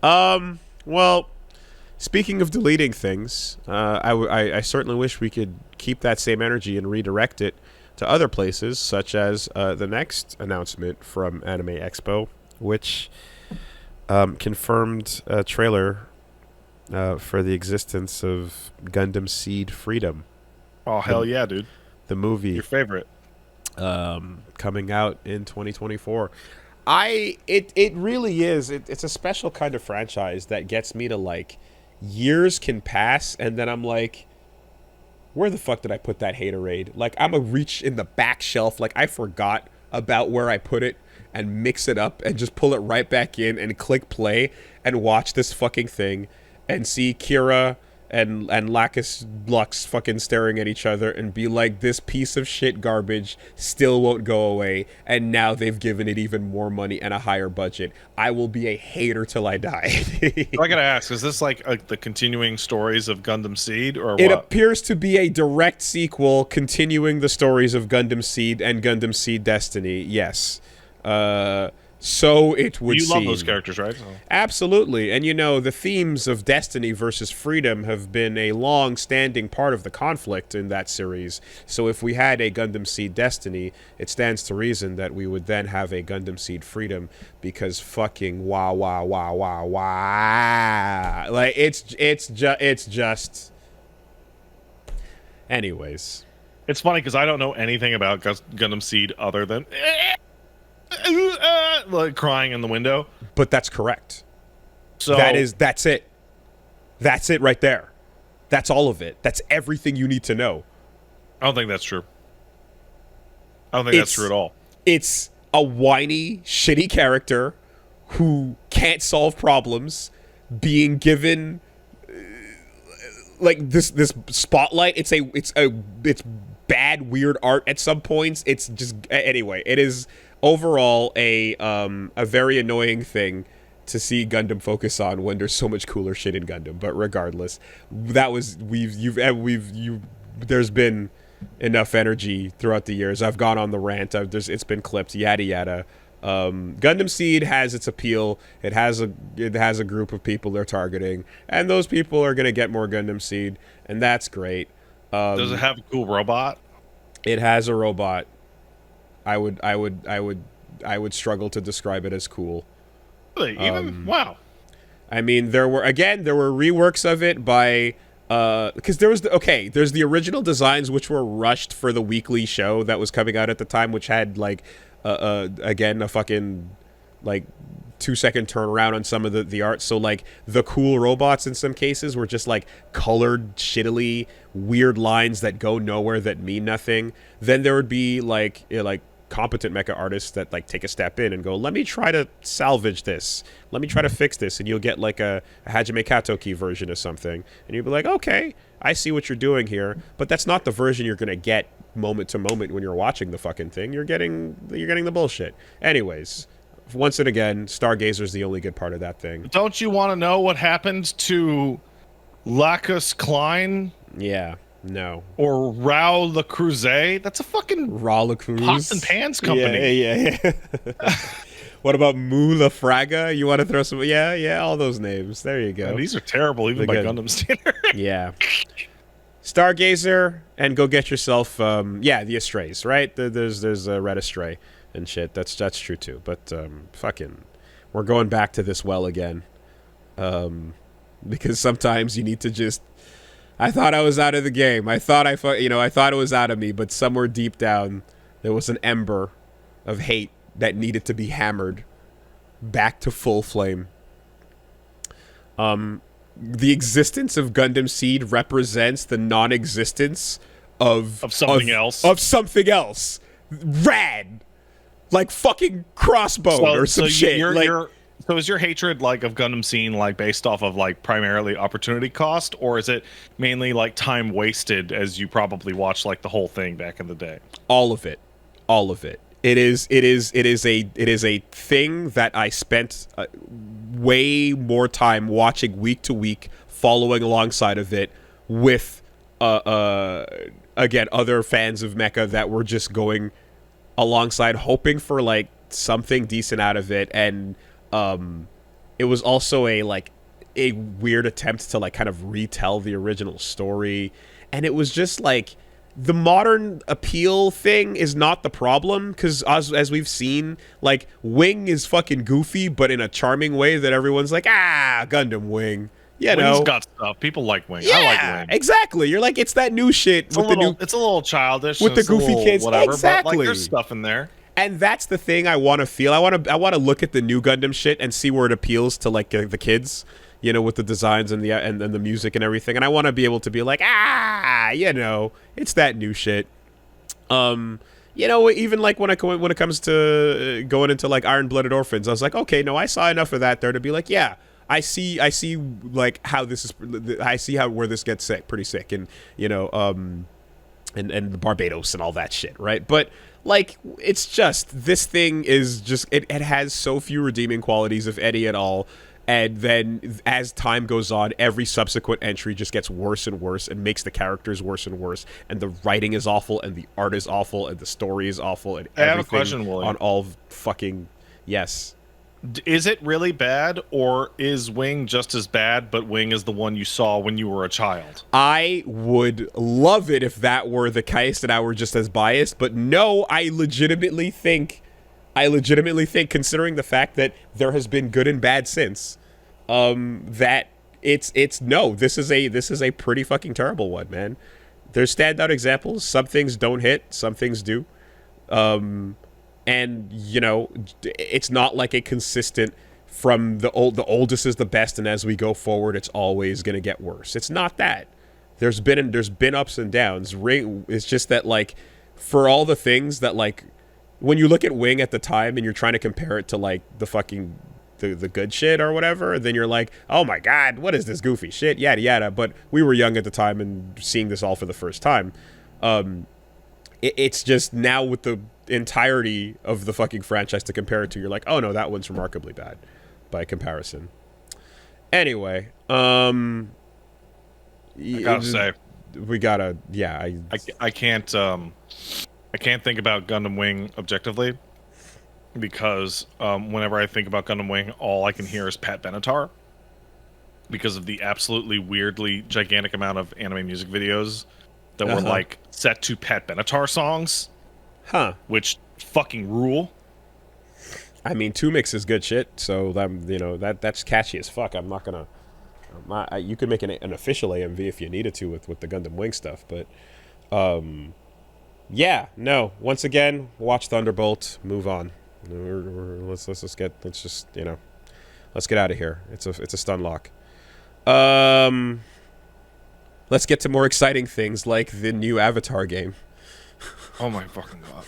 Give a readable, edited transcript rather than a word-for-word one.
Well, speaking of deleting things, I certainly wish we could keep that same energy and redirect it to other places, such as the next announcement from Anime Expo, which confirmed a trailer for the existence of Gundam Seed Freedom, Oh hell the yeah, dude! the movie Your favorite? coming out in 2024. It really is. It's a special kind of franchise that gets me to like years can pass and then I'm like, where the fuck did I put that haterade? Like I'm a reach in the back shelf. Like I forgot about where I put it and mix it up and just pull it right back in and click play and watch this fucking thing and see Kira and Lacus Lux fucking staring at each other and be like, this piece of shit garbage still won't go away, and now they've given it even more money and a higher budget. I will be a hater till I die. So I gotta ask: is this like the continuing stories of Gundam Seed, or It what? appears to be a direct sequel continuing the stories of Gundam Seed and Gundam Seed Destiny. Yes. So it would You love seem. those characters, right? So- Absolutely. And you know, the themes of destiny versus freedom have been a long-standing part of the conflict in that series. So if we had a Gundam Seed Destiny, it stands to reason that we would then have a Gundam Seed Freedom, because fucking wah wah wah wah wah. Like it's just anyways. It's funny because I don't know anything about Gundam Seed other than like crying in the window. But that's correct. So That's it. That's it right there. That's all of it. That's everything you need to know. I don't think that's true. I don't think that's true at all. It's a whiny, shitty character who can't solve problems being given like this spotlight. It's bad, weird art at some points. It's just anyway. It is overall a very annoying thing to see Gundam focus on when there's so much cooler shit in Gundam. But regardless, that was there's been enough energy throughout the years. I've gone on the rant. It's been clipped. Yada yada. Gundam Seed has its appeal. It has a group of people they're targeting, and those people are gonna get more Gundam Seed, and that's great. Does it have a cool robot? It has a robot. I would struggle to describe it as cool. Really? Even wow. I mean, there were reworks of it by because there's the original designs which were rushed for the weekly show that was coming out at the time, which had like again a fucking like 2-second turnaround on some of the art. So like the cool robots in some cases were just like colored shittily weird lines that go nowhere that mean nothing. Then there would be like competent mecha artists that like take a step in and go, let me try to salvage this, let me try to fix this, and you'll get like a Hajime Katoki version of something, and you'll be like, okay, I see what you're doing here, but that's not the version you're gonna get moment to moment when you're watching the fucking thing. You're getting the bullshit. Anyways, once and again, Stargazer's the only good part of that thing. Don't you want to know what happened to Lacus Klein Yeah, no. or Rao Le Creuset? That's a fucking Rala Cruz. pots and pans company. Yeah. What about Mula Fraga? You want to throw some? Yeah, all those names. There you go. And these are terrible, even by They're good. Gundam standard. Yeah. Stargazer, and go get yourself, the Astrays, right? There's a Red Astray and shit. That's true too. But fucking, we're going back to this well again, because sometimes you need to just. I thought I was out of the game. I thought I thought it was out of me, but somewhere deep down, there was an ember of hate that needed to be hammered back to full flame. The existence of Gundam Seed represents the non-existence of something else. Of something else. Rad. Like fucking Crossbone or some shit. So is your hatred like of Gundam Scene like based off of like primarily opportunity cost, or is it mainly like time wasted as you probably watched like the whole thing back in the day? All of it. It is a thing that I spent way more time watching week to week, following alongside of it with again other fans of Mecha that were just going alongside, hoping for like something decent out of it, and it was also a weird attempt to like kind of retell the original story, and it was just like the modern appeal thing is not the problem, because as we've seen, like Wing is fucking goofy, but in a charming way that everyone's like, Gundam Wing. You Wing's know, got stuff. People like Wing. yeah, I like Wing. exactly. You're like, it's that new shit It's a little childish with and the it's a goofy little kids. whatever. Exactly. But like, there's stuff in there. And that's the thing I want to feel. I want to look at the new Gundam shit and see where it appeals to like the kids, you know, with the designs and the music and everything. And I want to be able to be like, you know, it's that new shit. You know, even like when it comes to going into like Iron-Blooded Orphans, I was like, okay, no, I saw enough of that there to be like, yeah, I see like how this is. I see how where this gets pretty sick, and you know, and the Barbados and all that shit, right? But like, it's just, this thing is just, it has so few redeeming qualities, if any at all. And then as time goes on, every subsequent entry just gets worse and worse and makes the characters worse and worse. And the writing is awful, and the art is awful, and the story is awful, and I have everything a question, Willie. on all fucking, yes. Is it really bad, or is Wing just as bad, but Wing is the one you saw when you were a child? I would love it if that were the case and I were just as biased, but no, I legitimately think, considering the fact that there has been good and bad since, that it's no, this is a pretty fucking terrible one, man. There's standout examples. Some things don't hit, some things do. And you know, it's not like a consistent from the oldest is the best, and as we go forward, it's always gonna get worse. It's not that. There's been ups and downs. It's just that, like, for all the things that, like, when you look at Wing at the time and you're trying to compare it to like the fucking the good shit or whatever, then you're like, oh my god, what is this goofy shit, yada yada. But we were young at the time and seeing this all for the first time. It's just now with the entirety of the fucking franchise to compare it to, you're like, oh no, that one's remarkably bad by comparison. Anyway, I gotta say, we gotta, I can't think about Gundam Wing objectively, because whenever I think about Gundam Wing, all I can hear is Pat Benatar, because of the absolutely weirdly gigantic amount of anime music videos that were like set to Pat Benatar songs. Which fucking rule. I mean, 2-Mix is good shit, so you know, that's catchy as fuck. I'm not gonna. You could make an official AMV if you needed to with the Gundam Wing stuff, but yeah, no. Once again, watch Thunderbolt. Move on. Let's just you know, let's get out of here. It's a stun lock. Let's get to more exciting things like the new Avatar game. Oh my fucking god.